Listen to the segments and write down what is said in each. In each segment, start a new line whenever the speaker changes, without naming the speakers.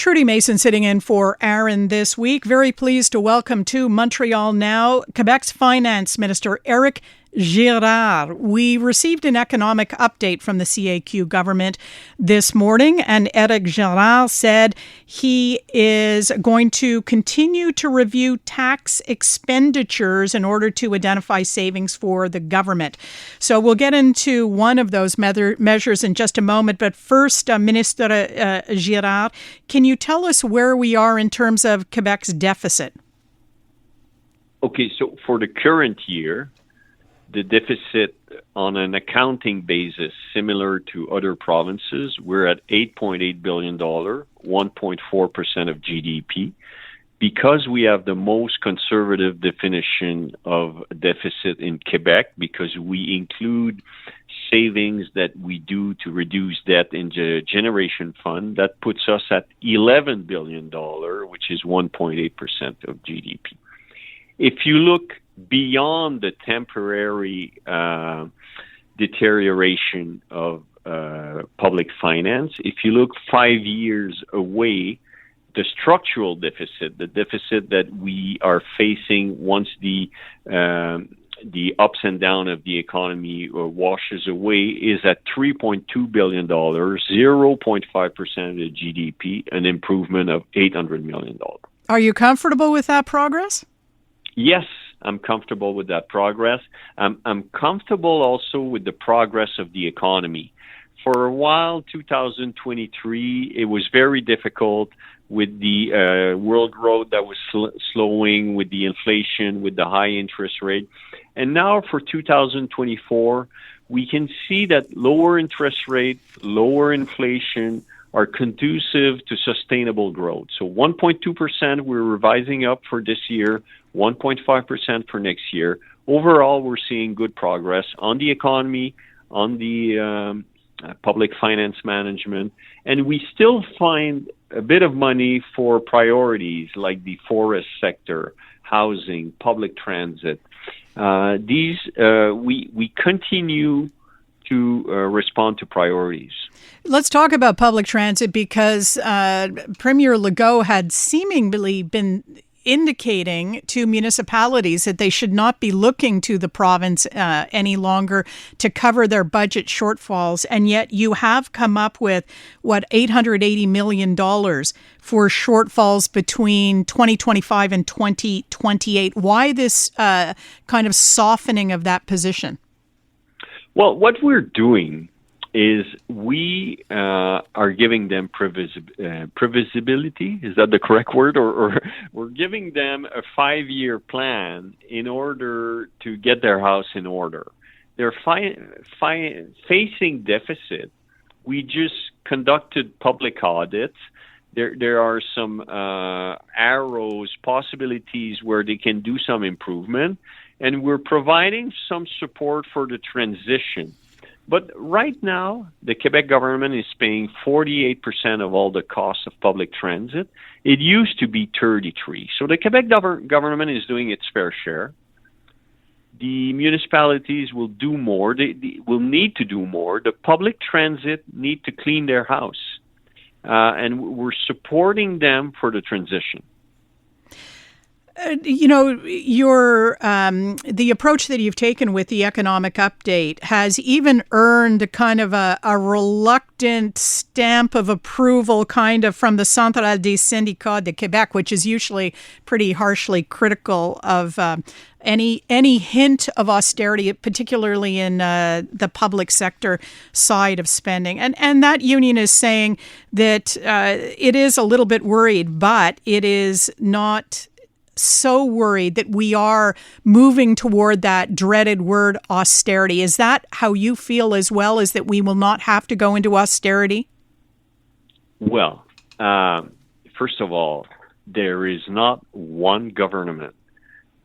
Trudie Mason sitting in for Aaron this week. Very pleased to welcome to Montreal now Quebec's Finance Minister, Eric Girard. We received an economic update from the CAQ government this morning, and Eric Girard said he is going to continue to review tax expenditures in order to identify savings for the government. So we'll get into one of those measures in just a moment. But first, Minister Girard, can you tell us where we are in terms of Quebec's deficit?
Okay, so for the current year, the deficit on an accounting basis, similar to other provinces, we're at $8.8 billion, 1.4% of GDP. Because we have the most conservative definition of deficit in Quebec, because we include savings that we do to reduce debt in the generation fund, that puts us at $11 billion, which is 1.8% of GDP. If you look beyond the temporary deterioration of public finance, if you look 5 years away, the structural deficit, the deficit that we are facing once the ups and downs of the economy washes away, is at $3.2 billion, 0.5% of the GDP, an improvement of $800 million.
Are you comfortable with that progress?
Yes, I'm comfortable with that progress. I'm comfortable also with the progress of the economy. For a while, 2023, it was very difficult with the world growth that was slowing, with the inflation, with the high interest rate. And now for 2024, we can see that lower interest rate, lower inflation are conducive to sustainable growth. So 1.2% we're revising up for this year, 1.5% for next year. Overall, we're seeing good progress on the economy, on the public finance management, and we still find a bit of money for priorities like the forest sector, housing, public transit. We continue to respond to priorities.
Let's talk about public transit, because Premier Legault had seemingly been indicating to municipalities that they should not be looking to the province any longer to cover their budget shortfalls. And yet you have come up with, $880 million for shortfalls between 2025 and 2028. Why this kind of softening of that position?
Well, what we're doing is we are giving them previsibility. Is that the correct word? Or we're giving them a 5-year plan in order to get their house in order. They're facing deficit. We just conducted public audits. There are some possibilities where they can do some improvement, and we're providing some support for the transition. But right now, the Quebec government is paying 48% of all the costs of public transit. It used to be 33%. So the Quebec government is doing its fair share. The municipalities will do more. They will need to do more. The public transit need to clean their house. And we're supporting them for the transition. The approach that you've taken with the economic update has even earned kind of a reluctant stamp of approval kind of from the Centrale des syndicats de Québec, which is usually pretty harshly critical of any hint of austerity, particularly in the public sector side of spending. And that union is saying that it is a little bit worried, but it is not so worried that we are moving toward that dreaded word austerity. Is that how you feel as well, is that we will not have to go into austerity? Well, first of all, there is not one government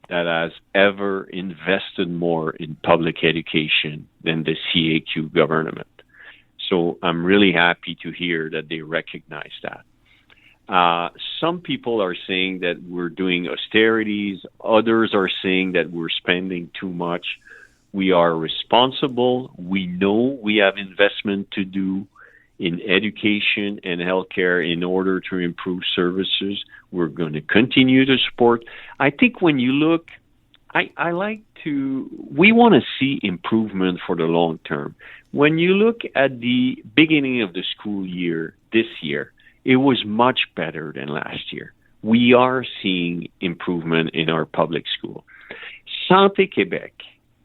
that has ever invested more in public education than the CAQ government. So I'm really happy to hear that they recognize that. Some people are saying that we're doing austerities. Others are saying that we're spending too much. We are responsible. We know we have investment to do
in education and healthcare in order to improve services. We're going to continue to support. I think when you look, we want to see improvement for the long term. When you look at the beginning of the school year this year, it was much better than last year. We are seeing improvement in our public school. Santé Québec,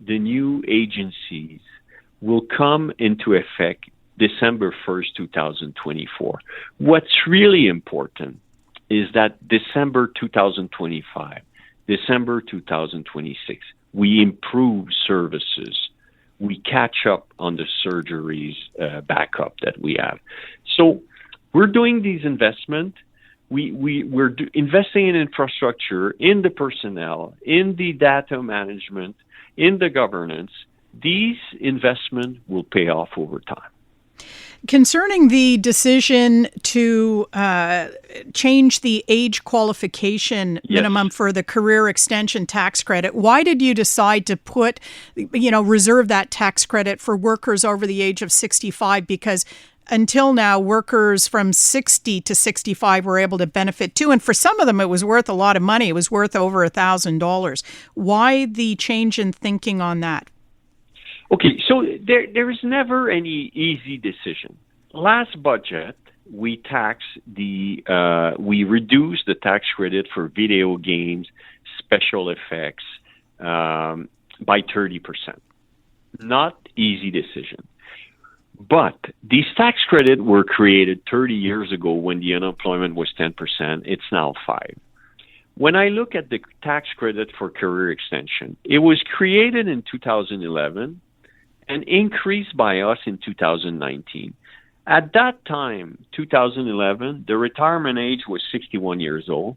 the new agencies, will come into effect December 1st, 2024. What's really important is that December 2025, December 2026, we improve services. We catch up on the surgeries backup that we have. So we're doing these investments. We're investing in infrastructure, in the personnel, in the data management, in the governance. These investments will pay off over time.
Concerning the decision to change the age qualification minimum for the career extension tax credit, why did you decide to reserve that tax credit for workers over the age of 65? Because until now, workers from 60 to 65 were able to benefit too. And for some of them, it was worth a lot of money. It was worth over $1,000. Why the change in thinking on that?
Okay, so there is never any easy decision. Last budget, we reduced the tax credit for video games, special effects by 30%. Not easy decision. But these tax credits were created 30 years ago when the unemployment was 10%. It's now 5%. When I look at the tax credit for career extension, it was created in 2011 and increased by us in 2019. At that time, 2011, the retirement age was 61 years old.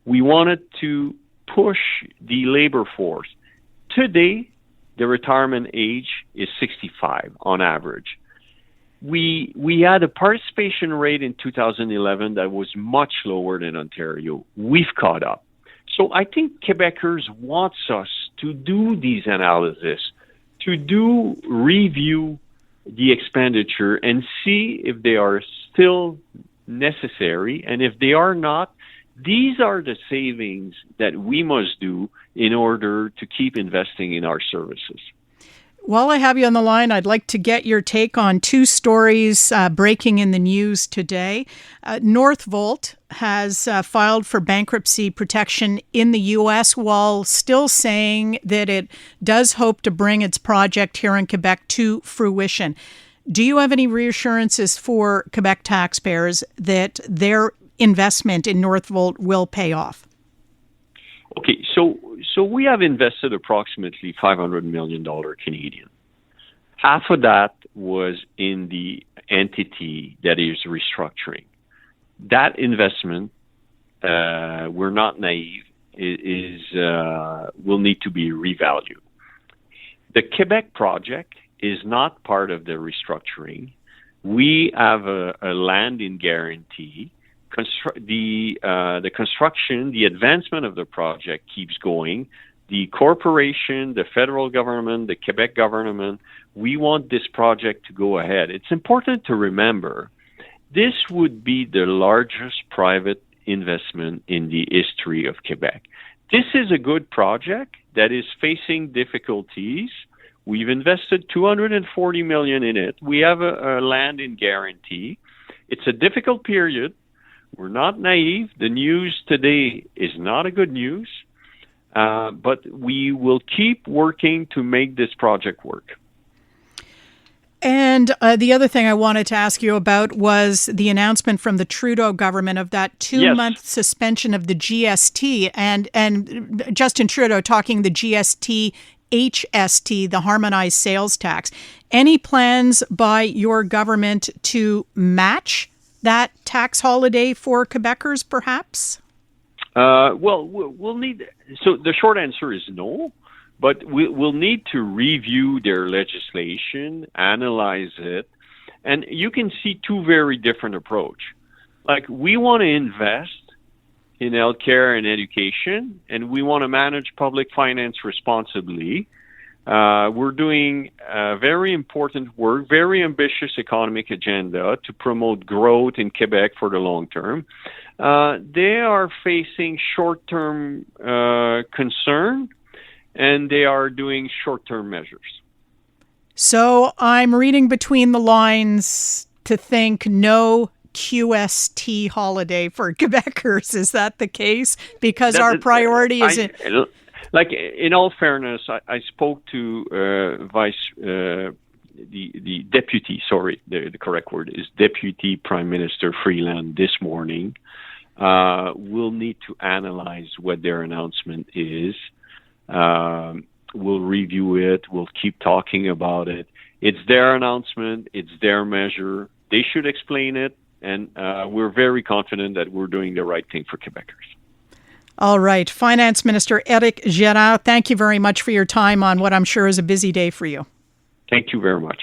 We wanted to push the labor force. Today, the retirement age is 65 on average. We had a participation rate in 2011 that was much lower than Ontario. We've caught up. So I think Quebecers want us to do these analysis, to review the expenditure and see if they are still necessary. And if they are not, these are the savings that we must do in order to keep investing in our services.
While I have you on the line, I'd like to get your take on two stories breaking in the news today. Northvolt has filed for bankruptcy protection in the U.S. while still saying that it does hope to bring its project here in Quebec to fruition. Do you have any reassurances for Quebec taxpayers that their investment in Northvolt will pay off?
Okay, so we have invested approximately $500 million Canadian. Half of that was in the entity that is restructuring. That investment, we're not naive, will need to be revalued. The Quebec project is not part of the restructuring. We have a land in guarantee. The construction, the advancement of the project keeps going. The corporation, the federal government, the Quebec government, we want this project to go ahead. It's important to remember this would be the largest private investment in the history of Quebec. This is a good project that is facing difficulties. We've invested $240 million in it. We have a land in guarantee. It's a difficult period. We're not naive. The news today is not a good news, but we will keep working to make this project work.
And the other thing I wanted to ask you about was the announcement from the Trudeau government of that 2-month suspension of the GST, and Justin Trudeau talking the GST HST, the harmonized sales tax. Any plans by your government to match that tax holiday for Quebecers, perhaps?
Well, we'll need. So the short answer is no, but we'll need to review their legislation, analyze it, and you can see two very different approaches. Like, we want to invest in healthcare and education, and we want to manage public finance responsibly. We're doing very important work, very ambitious economic agenda to promote growth in Quebec for the long term. They are facing short-term concern, and they are doing short-term measures.
So I'm reading between the lines to think no QST holiday for Quebecers. Is that the case? Because our priority is...
Like, in all fairness, I spoke to the deputy, the correct word is Deputy Prime Minister Freeland this morning. We'll need to analyze what their announcement is. We'll review it. We'll keep talking about it. It's their announcement. It's their measure. They should explain it. And we're very confident that we're doing the right thing for Quebecers.
All right. Finance Minister Éric Girard, thank you very much for your time on what I'm sure is a busy day for you.
Thank you very much.